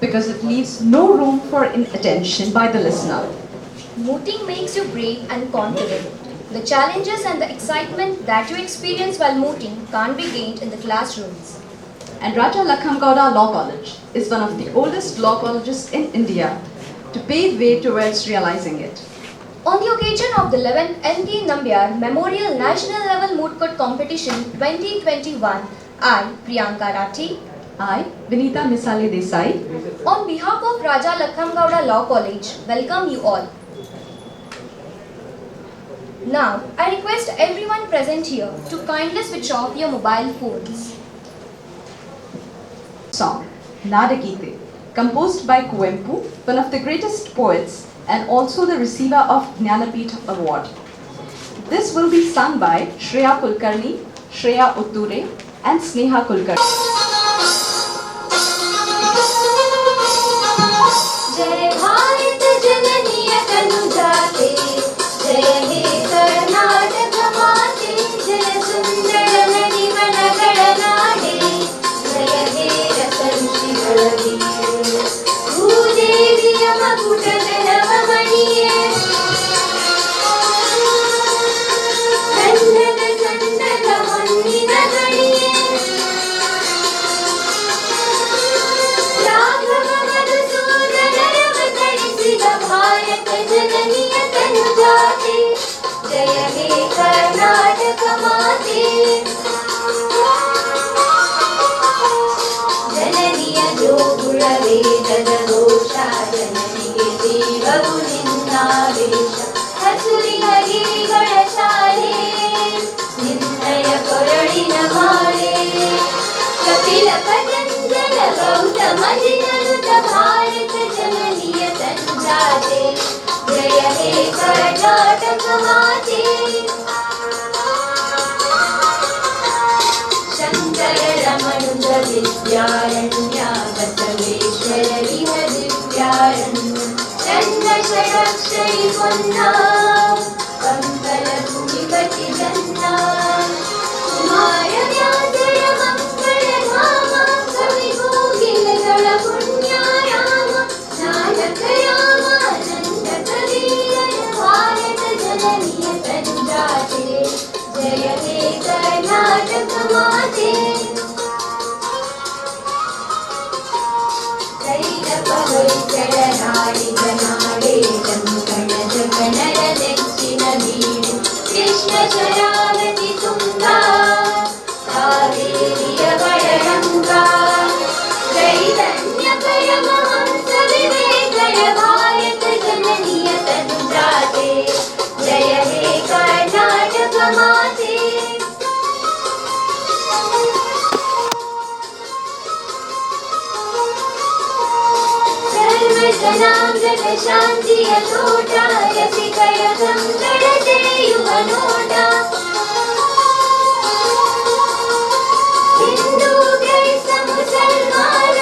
because it leaves no room for inattention by the listener. Mooting makes you brave and confident. The challenges and the excitement that you experience while mooting can't be gained in the classrooms. And Raja Lakhamgowda Law College is one of the oldest law colleges in India to pave way towards realizing it. On the occasion of the 11th N.T. Nambiar Memorial National Level Moot Court Competition 2021, I, Priyanka Rathi, I, Vinita Misale Desai, on behalf of Raja Lakhamgowda Law College, welcome you all. Now, I request everyone present here to kindly switch off your mobile phones. Song, Nadagite, composed by Kuempu, one of the greatest poets and also the receiver of Jnanapith Award. This will be sung by Shreya Kulkarni, Shreya Utture and Sneha Kulkarni. जय भारत जननी तनुजाते जय हे कर्नाटक माते जय सुंदर नदीवन गणनाडे जय हे रतन शिववीर भूदेवी मकुटध नवमणिये कन्नड कन्नड मन्निन गणिये भारत जननी तनुजाते जय हे कर्नाटक माते जननीय जोगुळ वेदद घोषा जननिಗೆ ದೇವವು ನಿನ್ನಾವೇಶ ಹಸುರಿ ಹರಿಗಳ ಶಾಲೆ ನಿನ್ನಯ ಕೊರಳಿನ ಮಾಲೆ ಕಪಿಲ ಪತಂಜಲ ಗೌತಮ ಜಿನನುತ ಭಾರತ ಜನನಿಯ तनुजाते जय हे कर्नाटक माते शंकर रमणुज विद्यारण्य बसवेश्वर विह दिव्यारण्य चंद्र षडक्षरी पुन्ना कंकल भूमिपति जन्ना कुमार व्यासर मंगल धाम कवि कोकिलगळ पुण्याराम नायक रामानंद कवीर भारत जननी तनुजाते जय हे कर्नाटक माते कैरपवैचर नाಡಿ ಜನಾಡೆ ಕಂಕಣದ ಕಣರ ನೆಚ್ಚಿನ ಬೀಡು ಕೃಷ್ಣ ಶರಾವತಿ ತುಂಗಾ ಕಾವೇರಿಯ ಬಡರಂಗಾ ಚೈತನ್ಯ ಪರಮಹಂಸ ವಿವೇಕರ ಭಾರತ ಜನನಿಯ ತನುಜಾತೆ ಜಯ ಹೇ ಕರ್ನಾಟಕ ಮಾತೆ ಸರ್ವ ಜನಾಂಗದ ಶಾಂತಿಯ ತೋಟ ರಸಿಕರ ಸಂಗಡ ತೆರೆಯುವ ನೋಟ ಹಿಂದೂ ಕ್ರೈಸ್ತ ಮುಸಲ್ಮಾನ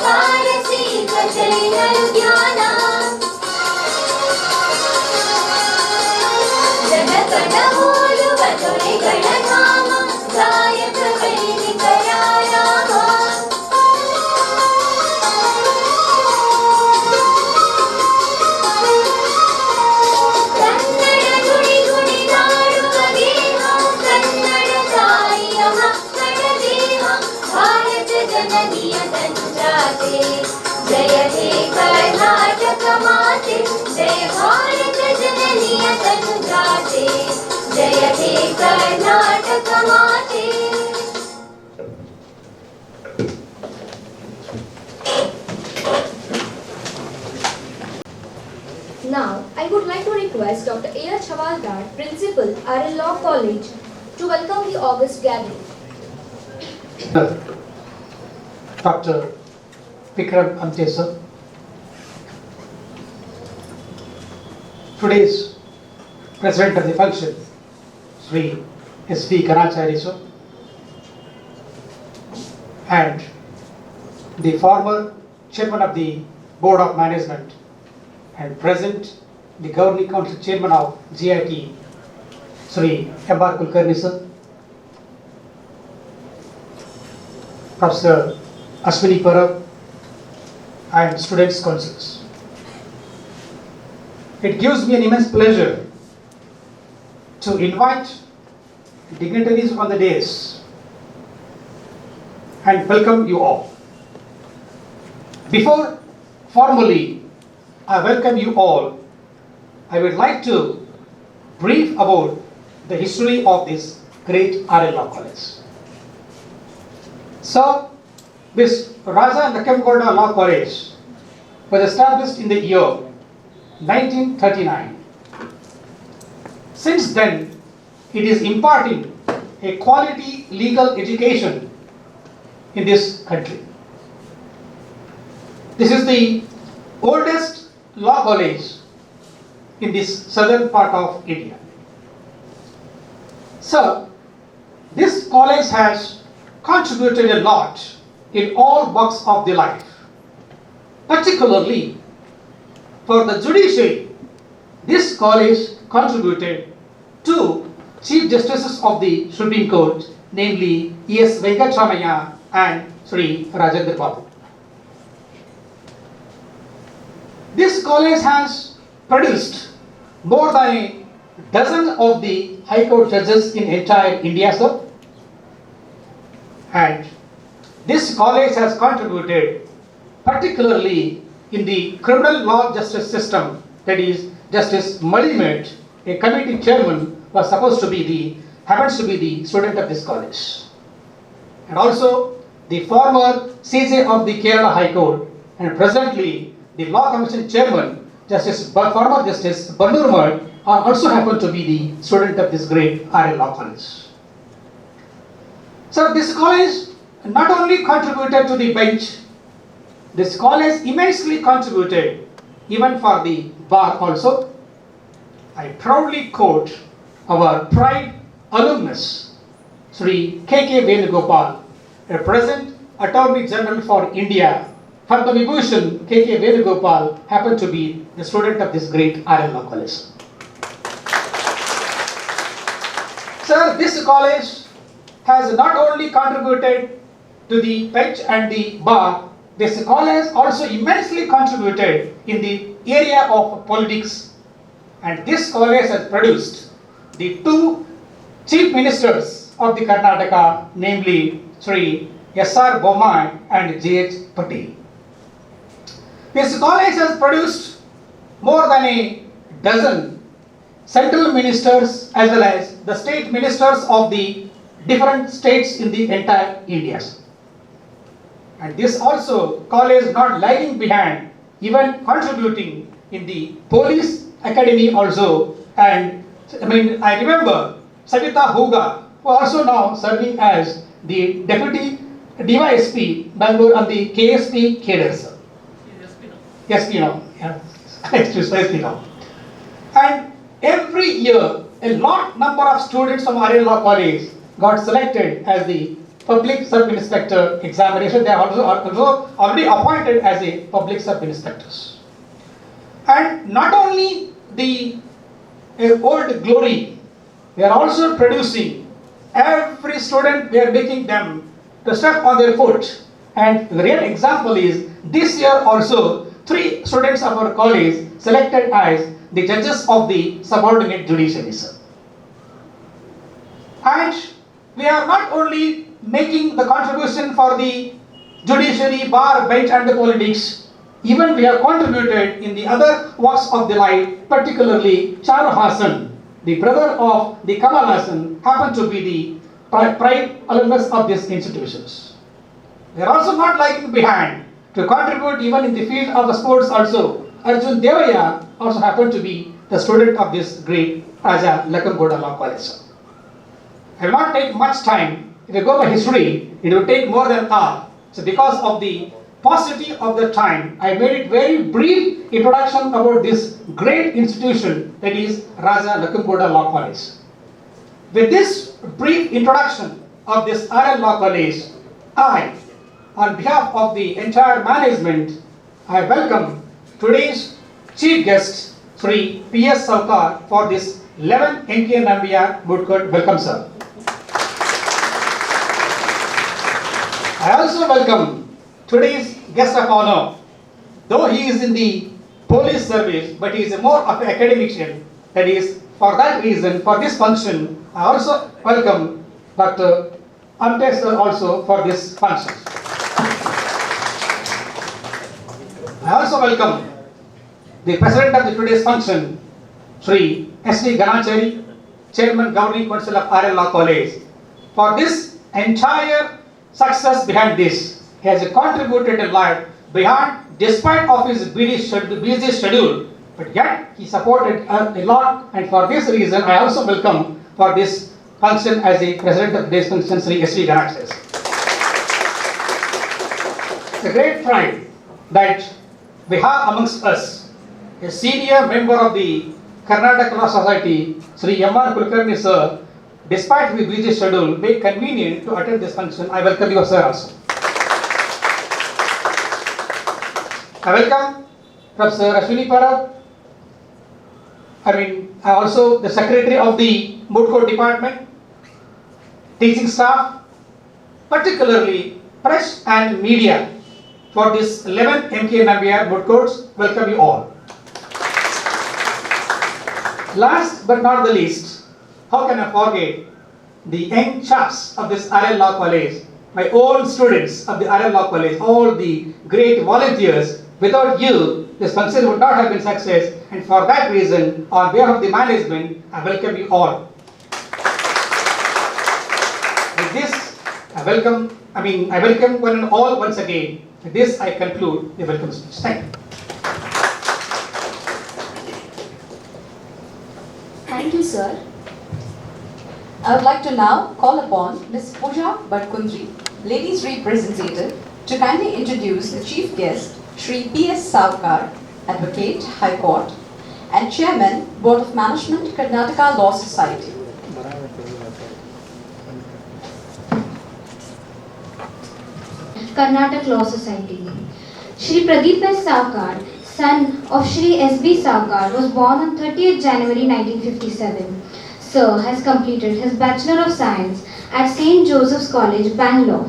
ಪಾರಸೀಕ ಜೈನರು ಧ್ಯಾನ ಜಗಕಡ ಹೋಲುವ ದೊರೆಗಳ ಧಾಮ ಗಾಯಕ ವೈದಿಕರ ರಾಮ ಕನ್ನಡ ನುಡಿ ನುಡಿದಾಡುವ ದೇಹ ಕನ್ನಡ ತಾಯಿಯ ಮಕ್ಕಳ ದೇಹ ಭಾರತ ಜನನಿಯ ತನುಜಾತೆ ಜಯ ಹೇ ಕರ್ನಾಟಕ ಮಾತೆ ಜಯ ಭಾರತ ಜನನಿಯ ತನುಜಾತೆ ಜಯ ಹೇ ಕರ್ನಾಟಕ ಮಾತೆ. Now, I would like to request Dr. A.R. Chawaldar, Principal, RL Law College, to welcome the August gathering. Dr. Vikram Amtesa. Today's President of the function, Sri S.V. Ganachari sir, and the former Chairman of the Board of Management and present the Governing Council Chairman of GIT, Sri M.R. Kulkarni sir, Professor Ashwini Parab, and students' councils. It gives me an immense pleasure to invite dignitaries on the dais and welcome you all. Before formally I welcome you all, I would like to brief about the history of this great RL Law College. So, this Raja Lakkam-Gowda Law College was established in the year 1939. Since then, it is imparting a quality legal education in this country. This is the oldest law college in this southern part of India. So, this college has contributed a lot in all walks of the life, particularly for the judiciary. This college contributed two Chief Justices of the Supreme Court, namely E.S. Venkatramaya and Sri Rajendra Babu. This college has produced more than a dozen of the High Court judges in entire India, sir. And this college has contributed particularly in the criminal law justice system, that is, Justice Malimet, a committee chairman, was happens to be the student of this college. And also the former CJ of the Kerala High Court and presently the Law Commission chairman, former Justice Bandurmad, also happened to be the student of this great RL Law College. So this college not only contributed to the bench, this college immensely contributed even for the bar also. I proudly quote our pride alumnus, Sri K.K. Venugopal, a present Attorney General for India. Padma Vibhushan K.K. Venugopal happened to be the student of this great RL Law College. Sir, this college has not only contributed to the bench and the bar, this college also immensely contributed in the area of politics, and this college has produced the two chief ministers of the Karnataka, namely Sri S.R. Bommai and J.H. Patel. This college has produced more than a dozen central ministers as well as the state ministers of the different states in the entire India. And this also college not lagging behind, even contributing in the police academy also. And I remember Savita Huga, who also now serving as the deputy DYSP Bangalore and the KSP cadres. SP now, yeah, SP now. And every year, a lot number of students from RL Law College got selected as the public sub-inspector examination. They are also already appointed as a public sub-inspectors. And not only the old glory, we are also producing every student, we are making them to step on their foot. And the real example is this year also 3 students of our college selected as the judges of the subordinate judiciary. And we are not only making the contribution for the judiciary, bar, bench and the politics, even we have contributed in the other walks of the life, particularly Charu Hasan, the brother of the Kamal Hasan, happened to be the pride alumnus of these institutions. They are also not lagging behind to contribute even in the field of the sports also. Arjun Devaya also happened to be the student of this great Raja Lakkam-Gowda Law College. I will not take much time. If you go by history, it will take more than an hour. So because of the paucity of the time, I made it very brief introduction about this great institution, that is Raja Lakkam-Gowda Law College. With this brief introduction of this RL Law College, I, on behalf of the entire management, I welcome today's chief guest, Sri P.S. Saukar, for this 11 NK Nambiar Moot Court. Welcome, sir. I also welcome today's guest of honor, though he is in the police service, but he is a more of an academician. That is, for that reason, for this function, I also welcome Dr. Amte sir also for this function. I also welcome the president of the today's function, Sri S.D. Ganachari, Chairman Governing Council of RL Law College, for this entire success behind this. He has contributed a lot behind, despite of his busy schedule, but yet he supported a lot, and for this reason I also welcome for this function as the president of today's function, Sri S.D. Ganachari. It's a great pride that we have amongst us a senior member of the Karnataka Law Society, Sri M.R. Kulkarni sir, despite his busy schedule, made convenient to attend this function. I welcome you, sir, also. I welcome Professor Ashwini Parab. Also the secretary of the Moot Court Department, teaching staff, particularly press and media for this 11th MK Nambiar Moot Courts. Welcome you all. Last but not the least, how can I forget the young chaps of this RL Law College, my own students of the RL Law College, all the great volunteers. Without you, this function would not have been success, and for that reason, on behalf of the management, I welcome you all. With this, I welcome one and all once again. With this, I conclude the welcome speech. Thank you. Thank you, sir. I would like to now call upon Ms. Pooja Badkundri, ladies representative, to kindly introduce the chief guest, Shri P.S. Savkar, Advocate, High Court, and Chairman, Board of Management, Karnataka Law Society. Karnataka Law Society. Shri Pradeep S. Savkar, son of Shri S.B. Savkar, was born on 30th January 1957. Sir has completed his Bachelor of Science at St. Joseph's College, Bangalore.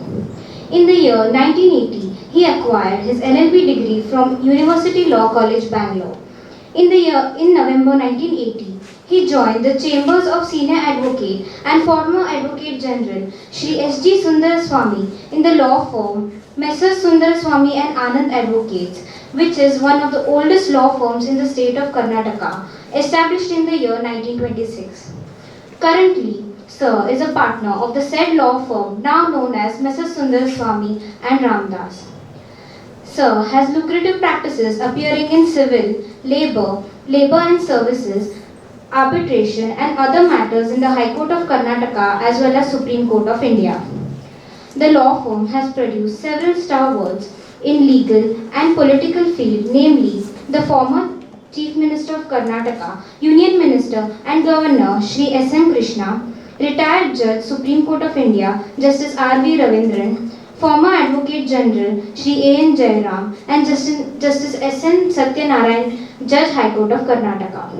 In the year 1980, he acquired his LLB degree from University Law College, Bangalore. In November 1980, he joined the Chambers of Senior Advocate and former Advocate General Shri S.G. Sundaraswamy in the law firm Messrs. Sundaraswamy and Anand Advocates, which is one of the oldest law firms in the state of Karnataka, established in the year 1926. Currently, Sir is a partner of the said law firm now known as Messrs. Sundaraswamy and Ramdas. Sir has lucrative practices appearing in civil, labor and services, arbitration and other matters in the High Court of Karnataka as well as Supreme Court of India. The law firm has produced several stalwarts in legal and political field, namely the former Chief Minister of Karnataka, Union Minister and Governor Shri S.M. Krishna, retired Judge, Supreme Court of India, Justice R.V. Ravindran, former Advocate General Shri A.N. Jairam and Justice S.N. Satyanarayan, Judge, High Court of Karnataka.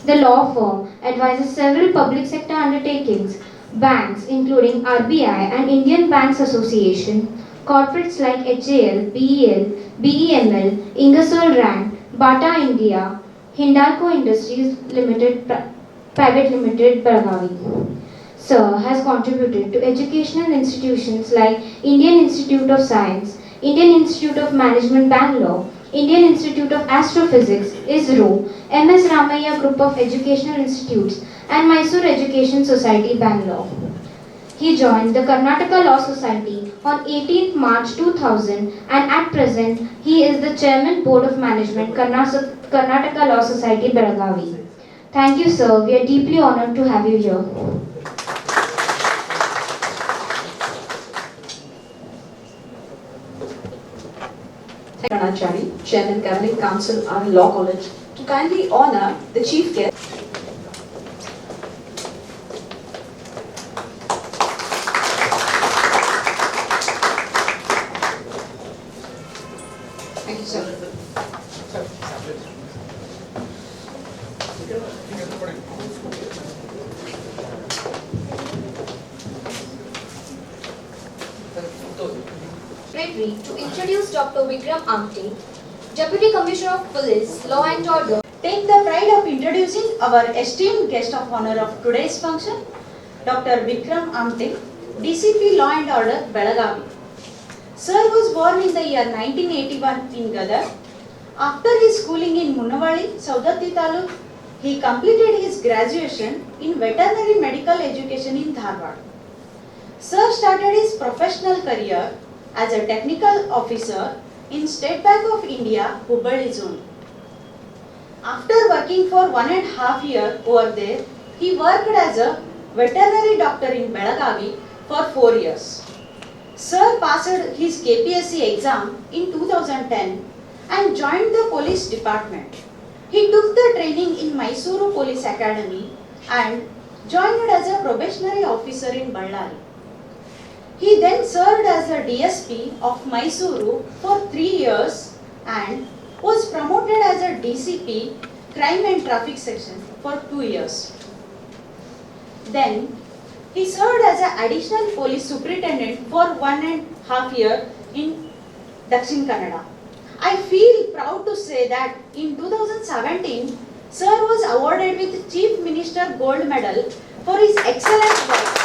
The law firm advises several public sector undertakings, banks including RBI and Indian Banks Association, corporates like HAL, BEL, BEML, Ingersoll Rand, Bata India, Hindalco Industries Limited, Private Limited, Belagavi. Sir has contributed to educational institutions like Indian Institute of Science, Indian Institute of Management Bangalore, Indian Institute of Astrophysics, ISRO, MS Ramaiah Group of Educational Institutes, and Mysore Education Society, Bangalore. He joined the Karnataka Law Society on 18th March 2000 and at present he is the Chairman Board of Management, Karnataka Law Society, Belagavi. Thank you, sir. We are deeply honored to have you here. Ganachari, Chairman Governing Council of Law College, to kindly honor the chief guest. Thank you, sir. Ready to introduce Dr. Vikram Amte, Deputy Commissioner of Police, Law and Order. Take the pride of introducing our esteemed guest of honor of today's function, Dr. Vikram Amte, DCP Law and Order, Belagavi. Sir was born in the year 1981 in Gadar. After his schooling in Munavali, Saudatti Taluk, he completed his graduation in veterinary medical education in Dharwad. Sir started his professional career as a technical officer in State Bank of India, Hubballi zone. After working for 1.5 years over there, he worked as a veterinary doctor in Belagavi for 4 years. Sir passed his KPSC exam in 2010 and joined the police department. He took the training in Mysuru Police Academy and joined as a probationary officer in Ballari. He then served as a DSP of Mysuru for 3 years and was promoted as a DCP Crime and Traffic Section for 2 years. Then he served as an additional police superintendent for 1.5 years in Dakshin Kannada. I feel proud to say that in 2017, Sir was awarded with Chief Minister Gold Medal for his excellent work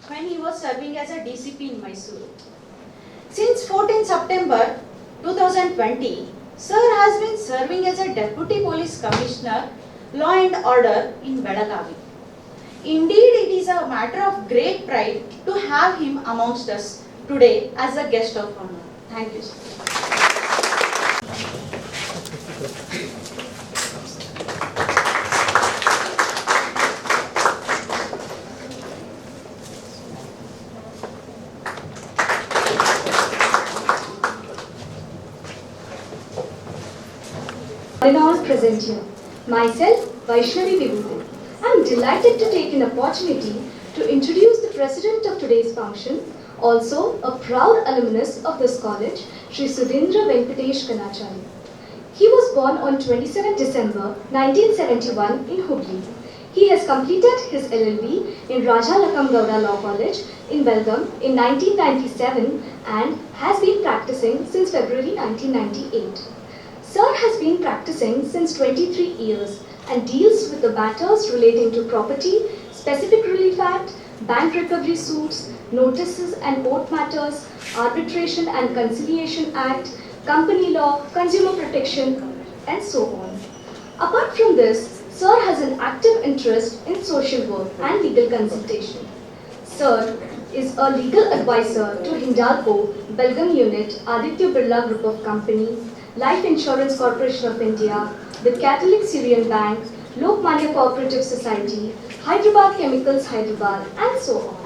when he was serving as a DCP in Mysuru. Since 14 September 2020, Sir has been serving as a Deputy Police Commissioner, Law and Order in Belagavi. Indeed, it is a matter of great pride to have him amongst us today as a guest of honor. Thank you, sir. Renowned present here. Myself, Vaishnavi Vibhuti. I am delighted to take an opportunity to introduce the president of today's function, also a proud alumnus of this college, Sri Sudhindra Venkatesh Kanachari. He was born on 27 December 1971 in Hubli. He has completed his LLB in Raja Lakam Gowda Law College in Belgaum in 1997 and has been practicing since February 1998. Sir has been practicing since 23 years and deals with the matters relating to property, specific relief act, bank recovery suits, notices and court matters, arbitration and conciliation act, company law, consumer protection, and so on. Apart from this, Sir has an active interest in social work and legal consultation. Sir is a legal advisor to Hindalco, Belgaum Unit, Aditya Birla Group of Company, Life Insurance Corporation of India, the Catholic Syrian Bank, Lokmanya Cooperative Society, Hyderabad Chemicals Hyderabad, and so on.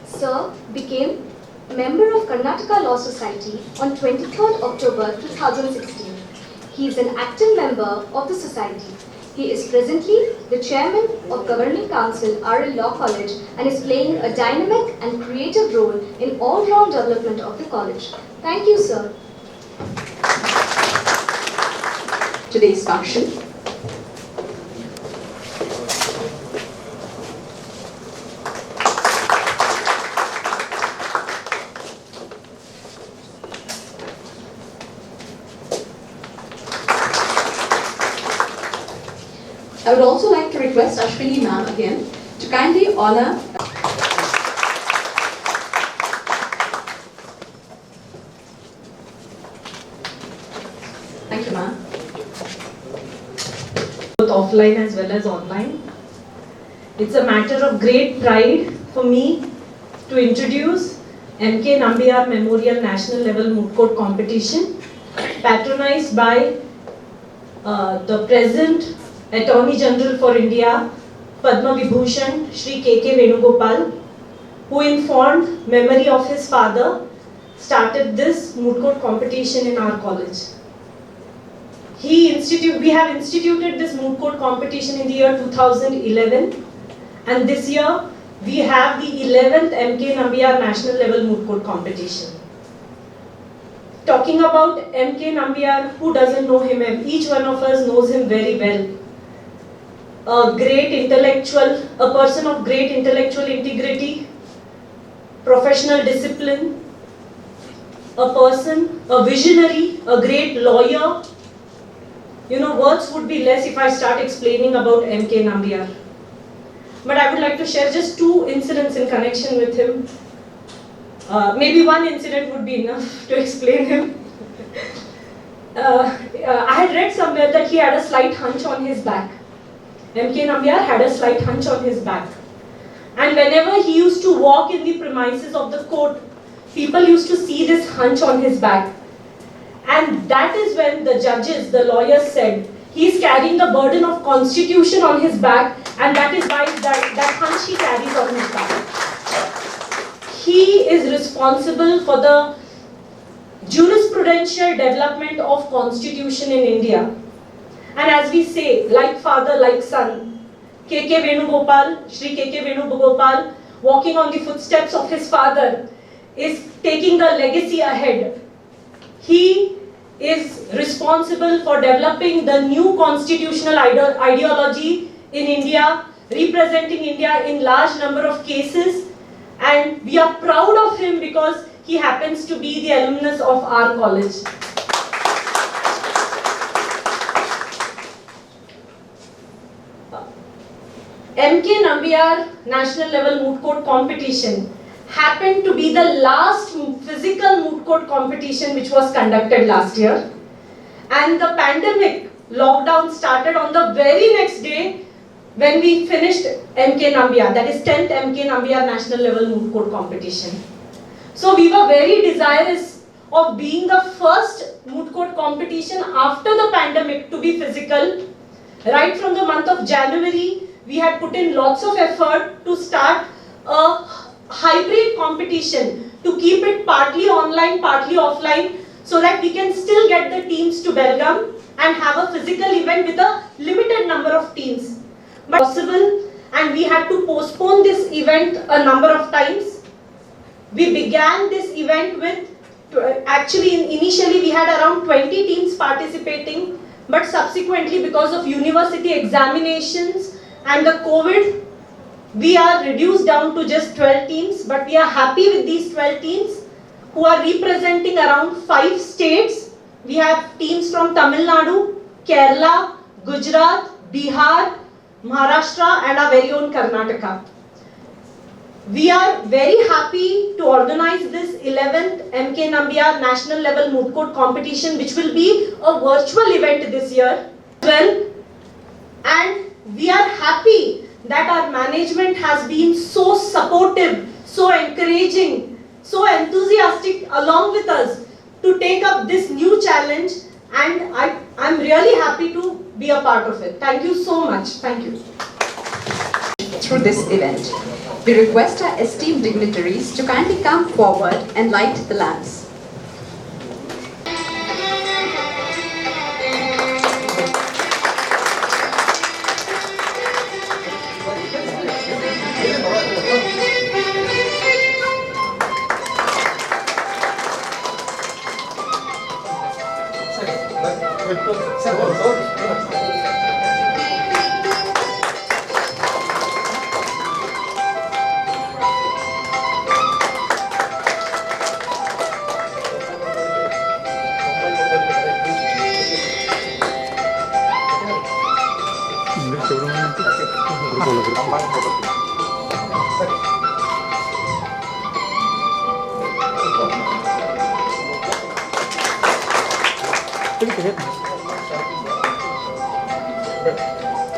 Sir became a member of Karnataka Law Society on 23rd October 2016. He is an active member of the society. He is presently the chairman of Governing Council, RL Law College, and is playing a dynamic and creative role in all-round development of the college. Thank you, sir. Today's function. I would also like to request Ashwini ma'am again to kindly honor. Thank you, ma'am. Both offline as well as online. It's a matter of great pride for me to introduce MK Nambiar Memorial National Level Moot Court Competition, patronized by the present Attorney General for India, Padma Vibhushan, Shri K.K. Venugopal, who in fond memory of his father started this moot court competition in our college. We have instituted this moot court competition in the year 2011, and this year we have the 11th MK Nambiar National Level Moot Court Competition. Talking about MK Nambiar, who doesn't know him? Each one of us knows him very well. A great intellectual, a person of great intellectual integrity, professional discipline, a person, a visionary, a great lawyer. You know, words would be less if I start explaining about M.K. Nambiar. But I would like to share just two incidents in connection with him. Maybe one incident would be enough to explain him. I had read somewhere that he had a slight hunch on his back. M.K. Nambiar had a slight hunch on his back. And whenever he used to walk in the premises of the court, people used to see this hunch on his back. And that is when the judges, the lawyers said, he is carrying the burden of constitution on his back, and that is why that hunch he carries on his back. He is responsible for the jurisprudential development of constitution in India. And as we say, like father, like son, K.K. Venugopal, Shri K.K. Venugopal, walking on the footsteps of his father, is taking the legacy ahead. He is responsible for developing the new constitutional ideology in India, representing India in large number of cases, and we are proud of him because he happens to be the alumnus of our college. M.K. Nambiar National Level Moot Court Competition happened to be the last physical moot court competition which was conducted last year. And the pandemic lockdown started on the very next day when we finished M.K. Nambiar, that is 10th M.K. Nambiar National Level Moot Court Competition. So we were very desirous of being the first moot court competition after the pandemic to be physical. Right from the month of January, we had put in lots of effort to start a hybrid competition to keep it partly online, partly offline, so that we can still get the teams to Belgaum and have a physical event with a limited number of teams. But possible, and we had to postpone this event a number of times. We began this event with, initially we had around 20 teams participating, but subsequently because of university examinations and the COVID, we are reduced down to just 12 teams, but we are happy with these 12 teams who are representing around 5 states. We have teams from Tamil Nadu, Kerala, Gujarat, Bihar, Maharashtra and our very own Karnataka. We are very happy to organize this 11th M.K. Nambiar National Level Moot Court Competition, which will be a virtual event this year as well. And we are happy that our management has been so supportive, so encouraging, so enthusiastic along with us to take up this new challenge, and I'm really happy to be a part of it. Thank you so much. Thank you. Through this event, we request our esteemed dignitaries to kindly come forward and light the lamps.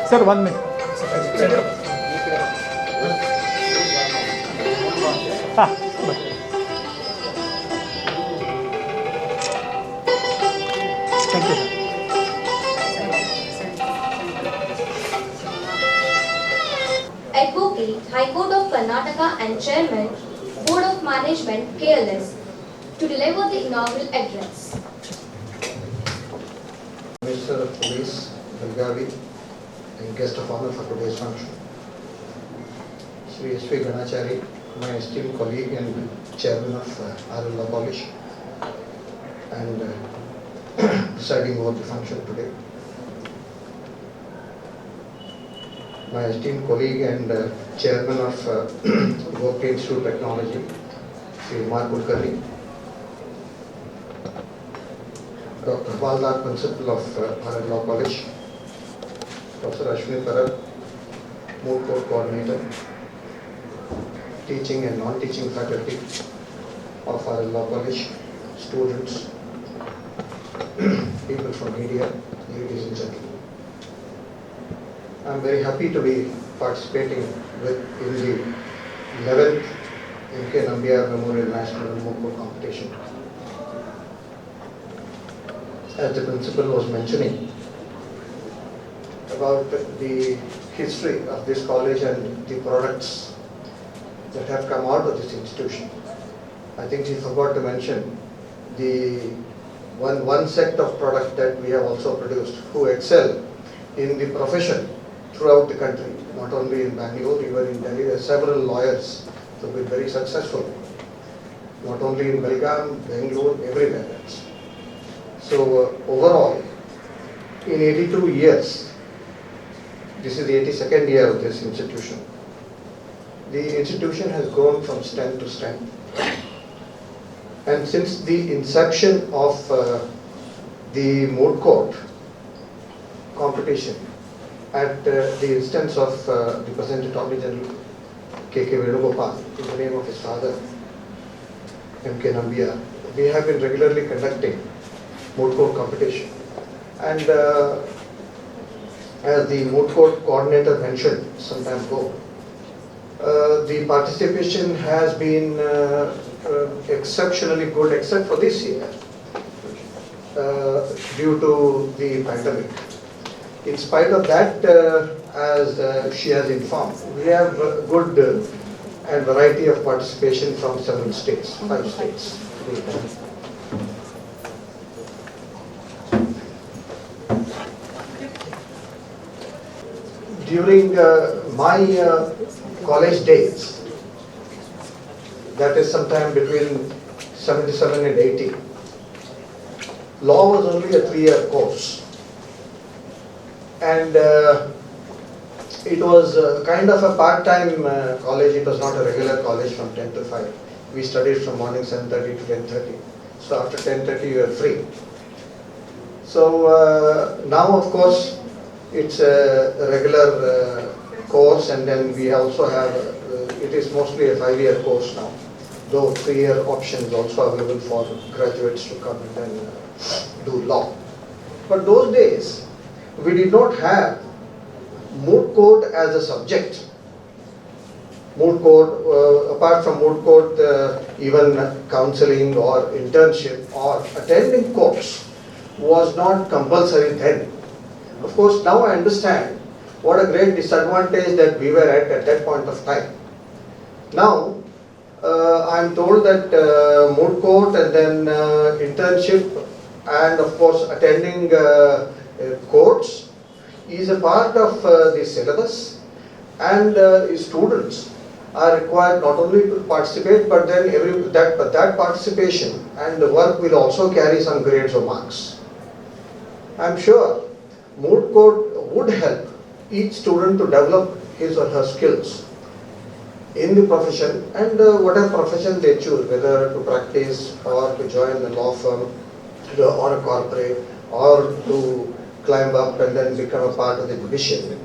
Sir, 1 minute. Thank you. Advocate, High Court of Karnataka and Chairman, Board of Management, KLS, to deliver the inaugural address. Minister of Police, Belgavi, and guest of honor for today's function. Sri S.V. Ganachari, my esteemed colleague and chairman of RL Law College, and presiding over the function today. My esteemed colleague and chairman of Work Institute Technology, Sri Umar Kulkarni, Dr. Balnath, Principal of RL Law College, Professor Ashwini Parak, Moot Court Coordinator, teaching and non-teaching faculty of RL Law College, students, people from media, ladies and gentlemen. I am very happy to be participating in the 11th M.K. Nambiar Memorial National Moot Court Competition. As the principal was mentioning about the history of this college and the products that have come out of this institution, I think he forgot to mention the one set of products that we have also produced who excel in the profession throughout the country, not only in Bangalore, even in Delhi. There are several lawyers who have been very successful, not only in Belgaum, Bangalore, everywhere else. So overall, in 82 years, this is the 82nd year of this institution, the institution has grown from strength to strength. And since the inception of the Moot Court competition, at the instance of the present Attorney General K.K. Venugopal, in the name of his father, M.K. Nambiar, we have been regularly conducting Moot Court competition. And as the Moot Court coordinator mentioned some time ago, the participation has been exceptionally good, except for this year, due to the pandemic. In spite of that, as she has informed, we have good and variety of participation from several states, 5 states. During my college days, that is sometime between 77 and 80, law was only a 3-year course. And it was kind of a part-time college. It was not a regular college from 10 to 5. We studied from morning 7:30 to 10:30. So after 10:30 you were free. So now of course it's a regular course, and then we also have, it is mostly a 5-year course now, though 3-year options also available for graduates to come and then do law. But those days, we did not have Moot Court as a subject. Moot Court, apart from Moot Court, even counseling or internship or attending courts was not compulsory then. Of course, now I understand what a great disadvantage that we were at that point of time. Now, I am told that Moot Court and then internship and of course attending courts is a part of the syllabus, and students are required not only to participate, but then that participation and the work will also carry some grades or marks. I am sure Moot Court would help each student to develop his or her skills in the profession, and whatever profession they choose, whether to practice or to join a law firm or a corporate or to climb up and then become a part of the judiciary.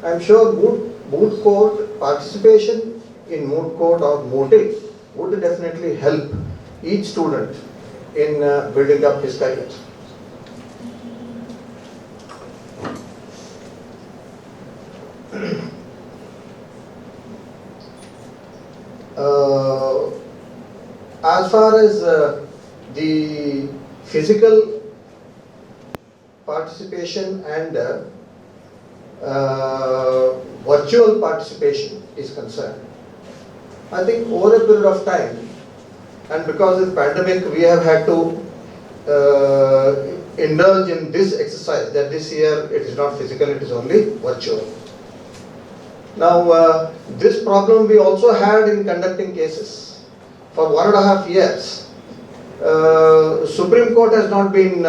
I am sure Moot Court participation in Moot Court or mooting would definitely help each student in building up his career. As far as the physical participation and virtual participation is concerned, I think over a period of time, and because of the pandemic, we have had to indulge in this exercise, that this year it is not physical, it is only virtual. Now, this problem we also had in conducting cases. For 1.5 years, Supreme Court has not been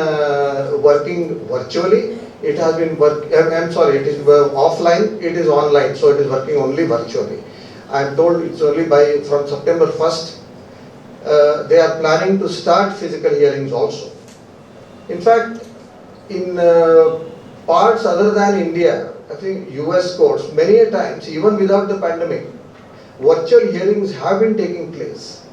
working virtually. It has been it is offline, it is online, so it is working only virtually. I am told it's only from September 1st they are planning to start physical hearings also. In fact, in parts other than India, I think US courts, many a times, even without the pandemic, virtual hearings have been taking place.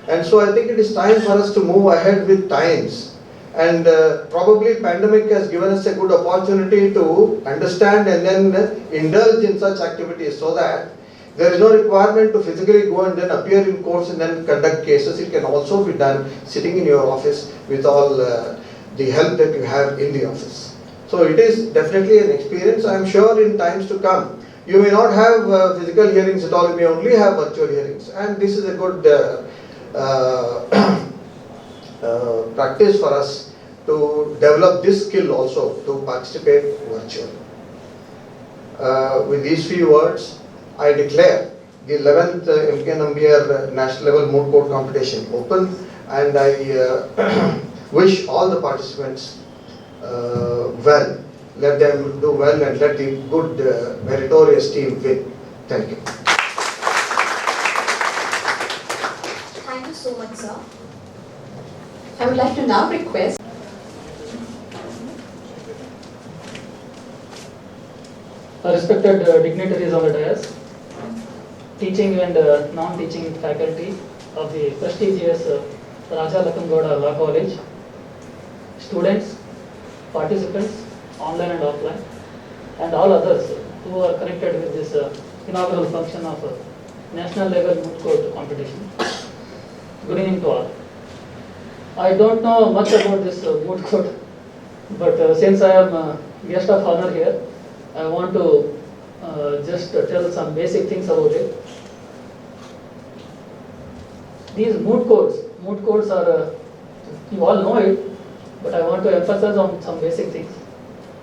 And so I think it is time for us to move ahead with times. And probably pandemic has given us a good opportunity to understand and then indulge in such activities so that there is no requirement to physically go and then appear in courts and then conduct cases. It can also be done sitting in your office with all the help that you have in the office. So it is definitely an experience. I am sure in times to come, you may not have physical hearings at all, you may only have virtual hearings. And this is a good practice for us to develop this skill also, to participate virtually. With these few words, I declare the 11th MK Nambiar National Level Moot Court Competition open, and I wish all the participants well. Let them do well and let the good meritorious team win. Thank you. Thank you so much, sir. I would like to now request respected dignitaries on the dais, teaching and non-teaching faculty of the prestigious Raja Lakhamgowda Law College, students, participants, online and offline, and all others who are connected with this inaugural function of National Level Moot Court Competition. Good evening to all. I don't know much about this moot court, but since I am a guest of honor here, I want to just tell some basic things about it. These moot courts are, you all know it, but I want to emphasize on some basic things.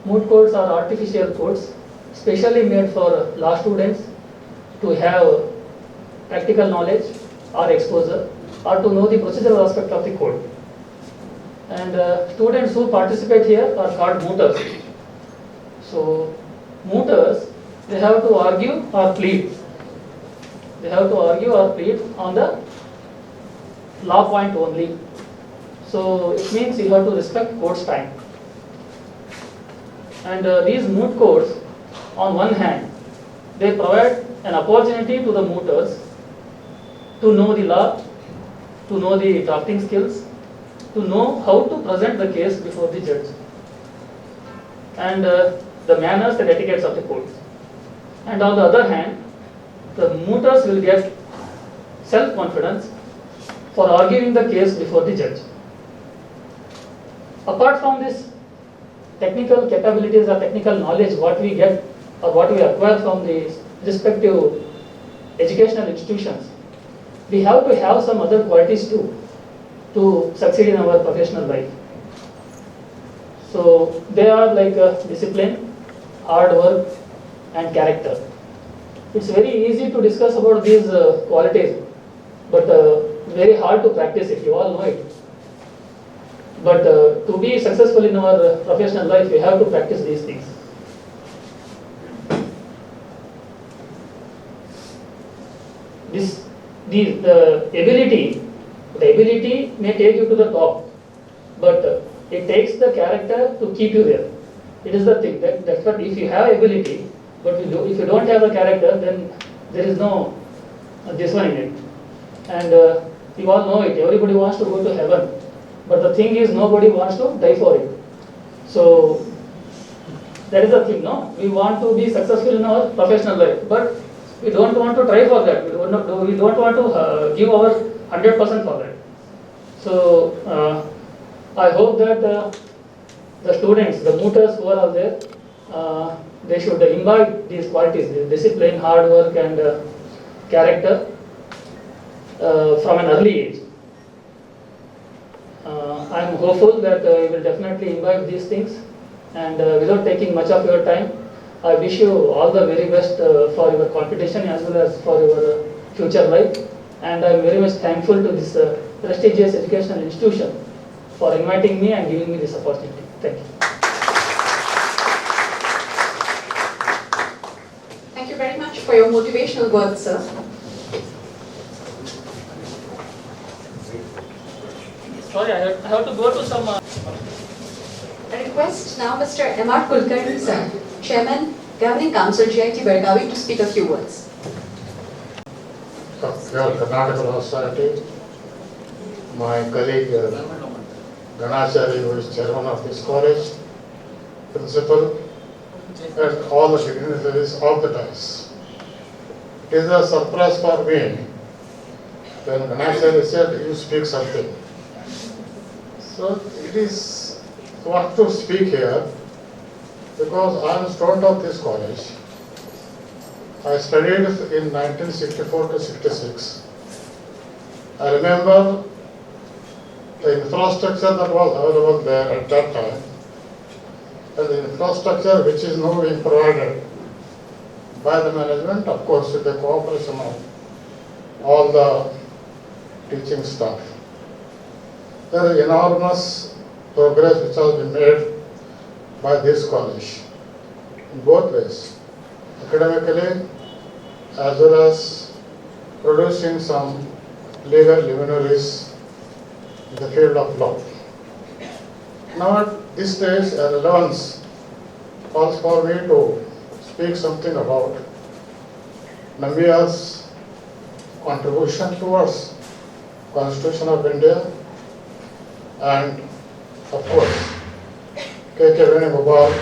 Moot courts are artificial courts, specially made for law students to have practical knowledge or exposure, or to know the procedural aspect of the court. And students who participate here are called mooters. So, mooters, they have to argue or plead. They have to argue or plead on the law point only. So, it means you have to respect court's time. And these moot courts, on one hand, they provide an opportunity to the mooters to know the law, to know the drafting skills, to know how to present the case before the judge, and the manners and etiquettes of the court. And on the other hand, the mooters will get self-confidence for arguing the case before the judge. Apart from this technical capabilities or technical knowledge what we get or what we acquire from the respective educational institutions, we have to have some other qualities too to succeed in our professional life. So they are like discipline, hard work and character. It's very easy to discuss about these qualities, but very hard to practice it, you all know it. But to be successful in our professional life, we have to practice these things. The ability may take you to the top, but it takes the character to keep you there. It is the thing that's what, if you have ability, but if you don't have the character, then there is no this one in it. And you all know it. Everybody wants to go to heaven, but the thing is, nobody wants to die for it. So that is the thing. No, we want to be successful in our professional life, but we don't want to try for that. We don't want to give our 100% for that. So I hope that the students, the mooters who are out there, they should imbibe these qualities: discipline, hard work, and character from an early age. I am hopeful that you will definitely imbibe these things, and without taking much of your time, I wish you all the very best for your competition as well as for your future life. And I am very much thankful to this prestigious educational institution for inviting me and giving me this opportunity. Thank you. Thank you very much for your motivational words, sir. Sorry, I have to go to some. I request now Mr. M.R. Kulkarni, sir, Chairman, Governing Council, GIT Belgavi, to speak a few words. Of Karnataka Law Society, my colleague Ganachari, who is chairman of this college, principal, and all the dignitaries of the dais. It is a surprise for me when Ganachari said, "You speak something." So it is what to speak here because I am a student of this college. I studied in 1964 to 66. I remember the infrastructure that was available there at that time, and the infrastructure which is now being provided by the management, of course with the cooperation of all the teaching staff. There is enormous progress which has been made by this college in both ways, academically as well as producing some legal luminaries in the field of law. Now at this stage, a relevance calls for me to speak something about Nambiar's contribution towards Constitution of India and of course K.K. Venugopal,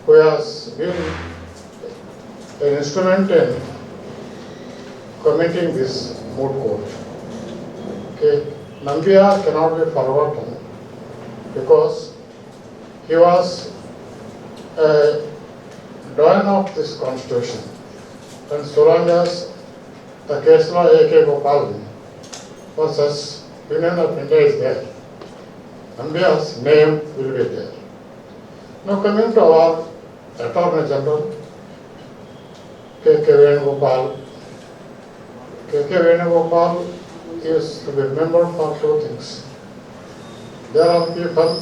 who has been an instrument in committing this moot court. Okay. Nambiar cannot be forgotten because he was a doyen of this constitution, and so long as the case law A.K. Gopal versus Union of India is there, Nambiar's name will be there. Now coming to our Attorney General, K.K. Venugopal. K.K. Venugopal is to be remembered for two things. There are people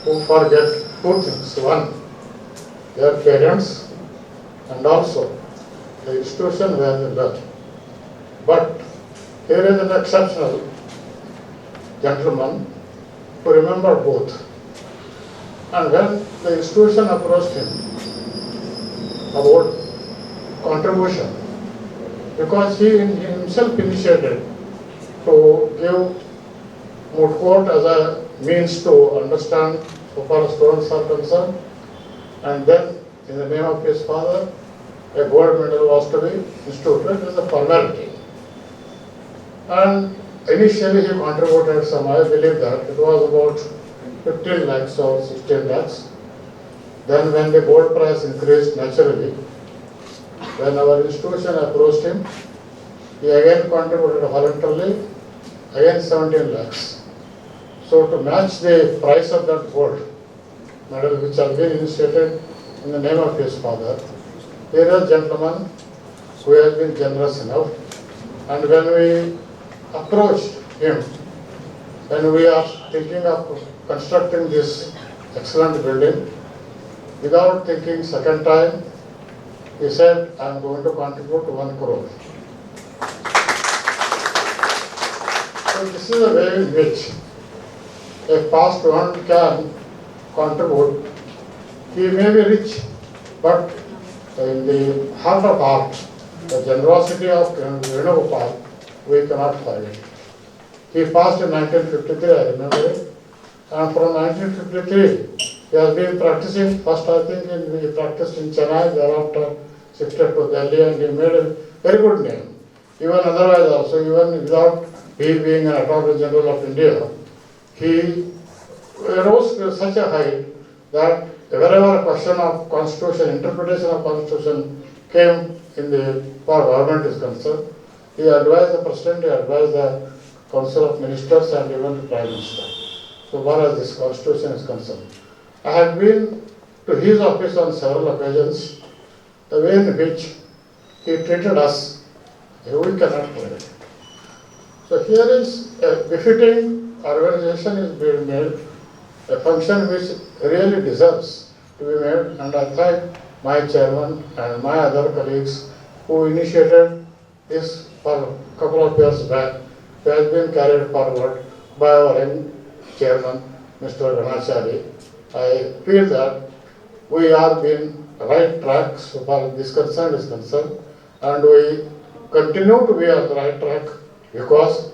who forget two things. One, their parents, and also the institution where they learn. But here is an exceptional gentleman who remembered both. And when the institution approached him about contribution, because he himself initiated to give moot court as a means to understand so far as students are concerned, and then in the name of his father, a gold medal was to be instituted as a formality. And initially he contributed some, I believe that it was about 15 lakhs or 16 lakhs. Then when the gold price increased naturally, when our institution approached him, he again contributed voluntarily, again 17 lakhs. So to match the price of that gold medal which has been initiated in the name of his father, here is a gentleman who has been generous enough, and when we approached him, when we are thinking of constructing this excellent building, without thinking second time, he said, I am going to contribute 1 crore. So this is a way in which a past one can contribute. He may be rich, but in the heart of heart, the generosity of Venugopal, we cannot forget. He passed in 1953, I remember it, and from 1953, he has been practicing. First, I think he practiced in Chennai, thereafter shifted to Delhi, and he made a very good name. Even otherwise also, even without he being an Attorney General of India, he rose to such a height that wherever a question of constitution, interpretation of constitution came in the for government is concerned, he advised the President, he advised the Council of Ministers, and even the Prime Minister, so far as this constitution is concerned. I have been to his office on several occasions. The way in which he treated us, we cannot forget. So here is a befitting organization is being made, a function which really deserves to be made, and I thank my chairman and my other colleagues who initiated this for a couple of years back, has been carried forward by our young chairman, Mr. Ganachari. I feel that we are in right track so far as this concern is concerned, and we continue to be on the right track because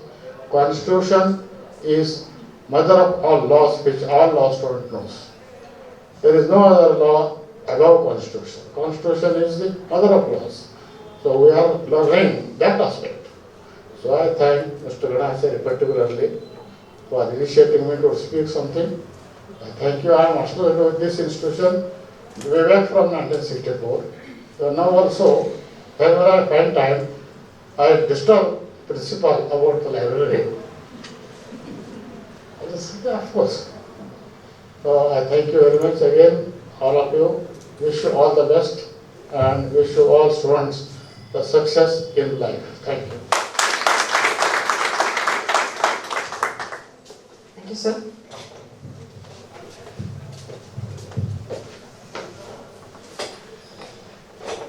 Constitution is mother of all laws, which all law student knows. There is no other law above Constitution. Constitution is the mother of laws. So we are learning that aspect. So I thank Mr. Ganachari particularly for initiating me to speak something. I thank you. I am associated with this institution way back from 1964. So now also, whenever I find time, I disturb principal about the library. I just say, of course. So I thank you very much again, all of you. Wish you all the best and wish you all students the success in life. Thank you. Thank you, sir.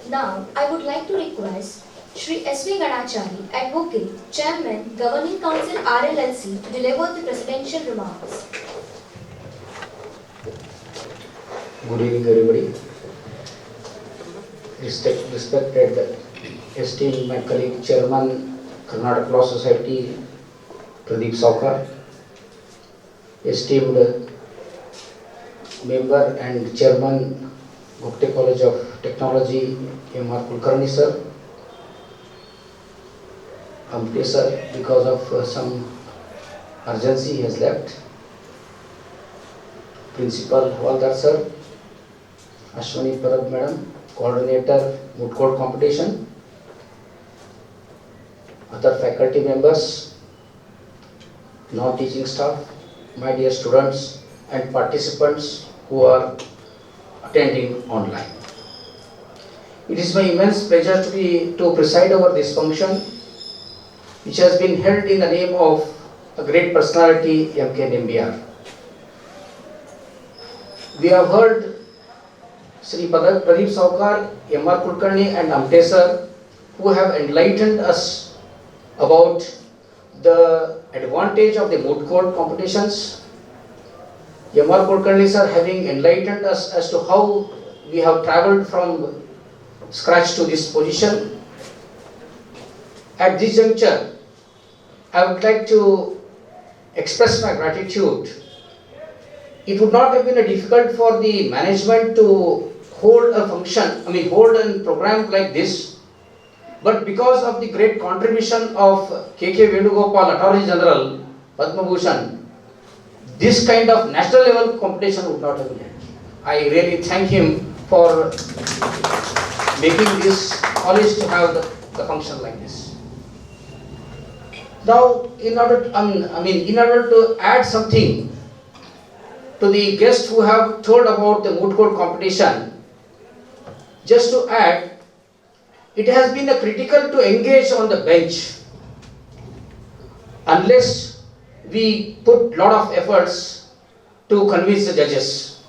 Now, I would like to request Shri S.V. Ganachari, Advocate, Chairman, Governing Council RLLC, to deliver the presidential remarks. Good evening, everybody. Respected, esteemed my colleague, Chairman, Karnataka Law Society, Pradeep Saukar, esteemed member and Chairman, Gupte College of Technology, M.R. Kulkarni sir, Amte sir, because of some urgency he has left, Principal Hawaldar sir, Ashwani Parab madam, Coordinator, Moot Court Competition, other faculty members, non-teaching staff, my dear students and participants who are attending online. It is my immense pleasure to preside over this function, which has been held in the name of a great personality, M.K. Nambiar. We have heard Sri Pradeep Saukar, M.R. Kulkarni and Amte sir, who have enlightened us about the advantage of the moot court competitions. M.R. Kulkarni sir having enlightened us as to how we have travelled from scratch to this position. At this juncture, I would like to express my gratitude. It would not have been difficult for the management to hold a function, hold a program like this, but because of the great contribution of K.K. Venugopal, Attorney General, Padma Bhushan, this kind of national level competition would not have been held. I really thank him for making this college to have the function like this. Now, in order to add something to the guests who have told about the moot court competition, just to add, it has been critical to engage on the bench unless we put lot of efforts to convince the judges.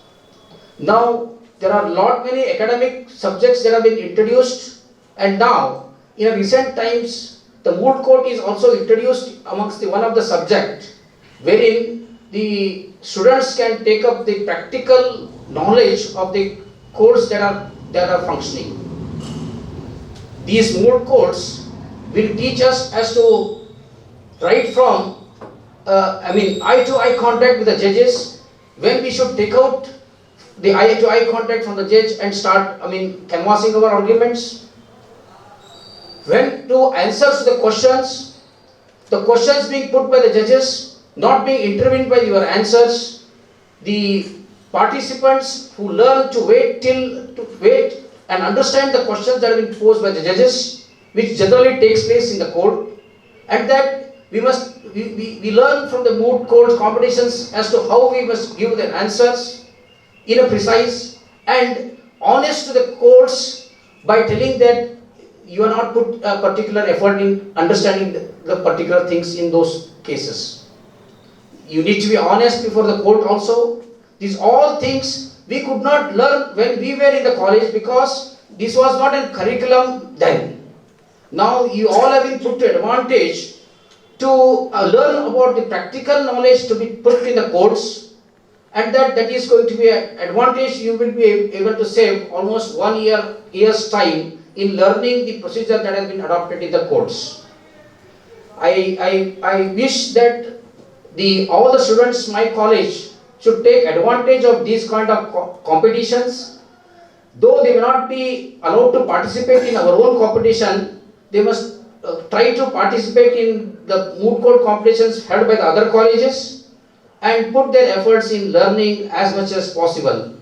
Now, there are many academic subjects that have been introduced, and now, in recent times, the moot court is also introduced amongst one of the subjects, wherein the students can take up the practical knowledge of the courts that are functioning. These moot courts will teach us as to right from eye-to-eye contact with the judges, when we should take out the eye-to-eye contact from the judge and start canvassing our arguments, when to answer to the questions being put by the judges not being intervened by your answers, the participants who learn to wait and understand the questions that have been posed by the judges, which generally takes place in the court, and that we learn from the moot court competitions as to how we must give the answers in a precise and honest to the courts by telling that you are not put a particular effort in understanding the particular things in those cases. You need to be honest before the court also. These all things we could not learn when we were in the college because this was not a curriculum then. Now you all have been put to advantage to learn about the practical knowledge to be put in the codes, and that is going to be an advantage. You will be able to save almost 1 year's time in learning the procedure that has been adopted in the codes. I wish that all the students in my college should take advantage of these kind of competitions. Though they may not be allowed to participate in our own competition, they must try to participate in the moot court competitions held by the other colleges and put their efforts in learning as much as possible.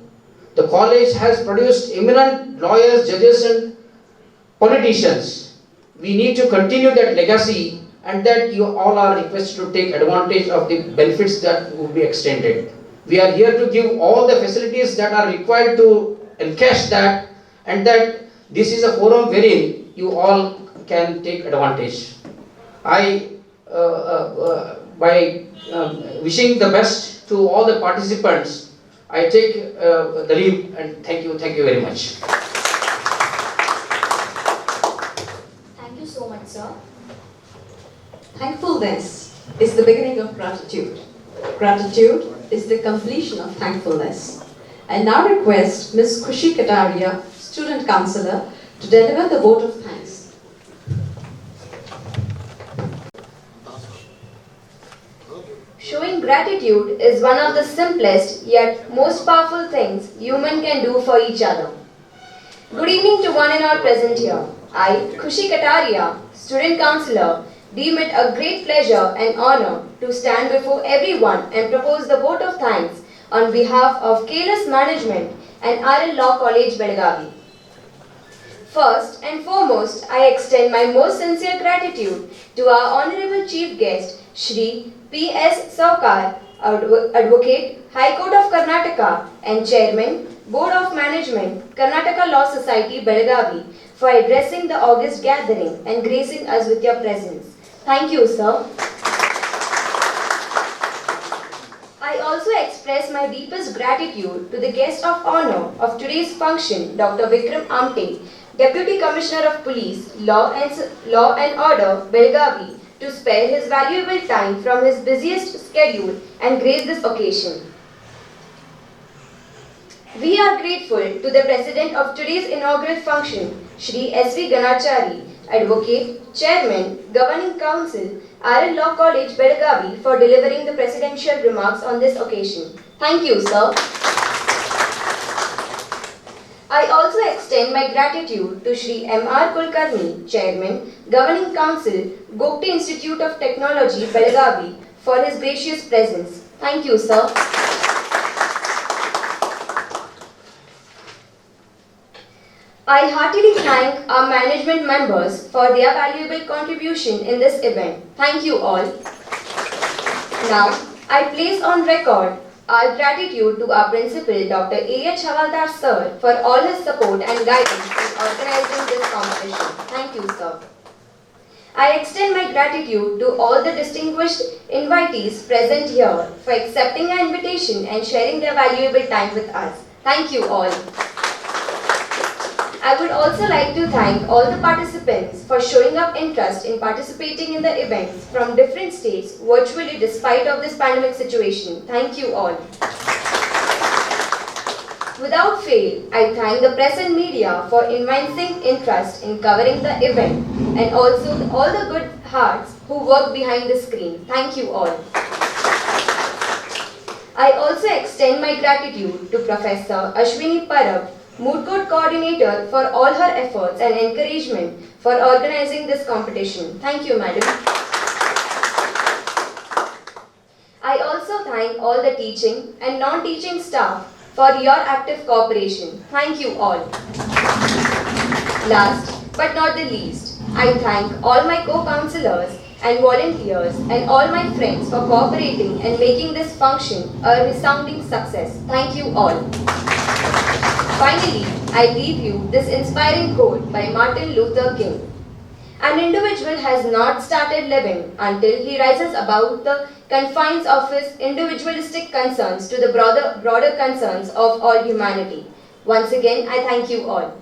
The college has produced eminent lawyers, judges and politicians. We need to continue that legacy, and that you all are requested to take advantage of the benefits that will be extended. We are here to give all the facilities that are required to encash that, and that this is a forum wherein you all can take advantage. By wishing the best to all the participants, I take the leave, and thank you very much. Thank you so much, sir. Thankfulness is the beginning of gratitude. Gratitude is the completion of thankfulness. I now request Ms. Khushi Kataria, Student Councillor, to deliver the vote of thanks. Showing gratitude is one of the simplest yet most powerful things human can do for each other. Good evening to one and all present here. I, Khushi Kataria, Student Councillor, deem it a great pleasure and honor to stand before everyone and propose the vote of thanks on behalf of KLS Management and RL Law College, Belagavi. First and foremost, I extend my most sincere gratitude to our Honorable Chief Guest, Shri P.S. Saukar, Advocate, High Court of Karnataka and Chairman, Board of Management, Karnataka Law Society, Belagavi, for addressing the August gathering and gracing us with your presence. Thank you, sir. I also express my deepest gratitude to the guest of honor of today's function, Dr. Vikram Amte, Deputy Commissioner of Police, Law and Order, Belagavi, to spare his valuable time from his busiest schedule and grace this occasion. We are grateful to the President of today's inaugural function, Shri S.V. Ganachari, Advocate, Chairman, Governing Council, RL Law College, Belagavi, for delivering the presidential remarks on this occasion. Thank you, sir. I also extend my gratitude to Shri M.R. Kulkarni, Chairman, Governing Council, Gopte Institute of Technology, Belagavi, for his gracious presence. Thank you, sir. I heartily thank our management members for their valuable contribution in this event. Thank you all. Now, I place on record our gratitude to our principal, Dr. A.H. Havaldar sir, for all his support and guidance in organizing this competition. Thank you, sir. I extend my gratitude to all the distinguished invitees present here for accepting our invitation and sharing their valuable time with us. Thank you all. I would also like to thank all the participants for showing up interest in participating in the events from different states virtually despite of this pandemic situation. Thank you all. Without fail, I thank the press and media for evincing interest in covering the event and also all the good hearts who work behind the screen. Thank you all. I also extend my gratitude to Professor Ashwini Parab, Moot Court Coordinator, for all her efforts and encouragement for organizing this competition. Thank you, madam. I also thank all the teaching and non-teaching staff for your active cooperation. Thank you all. Last but not the least, I thank all my co-counselors and volunteers and all my friends for cooperating and making this function a resounding success. Thank you all. Finally, I leave you this inspiring quote by Martin Luther King. An individual has not started living until he rises above the confines of his individualistic concerns to the broader concerns of all humanity. Once again, I thank you all.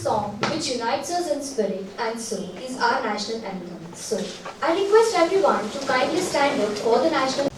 song which unites us in spirit and so is our national anthem. So, I request everyone to kindly stand up for the national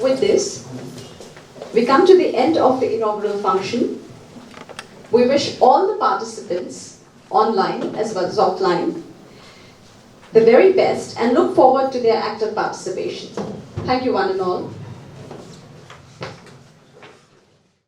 With this, we come to the end of the inaugural function. We wish all the participants, online as well as offline, the very best and look forward to their active participation. Thank you one and all.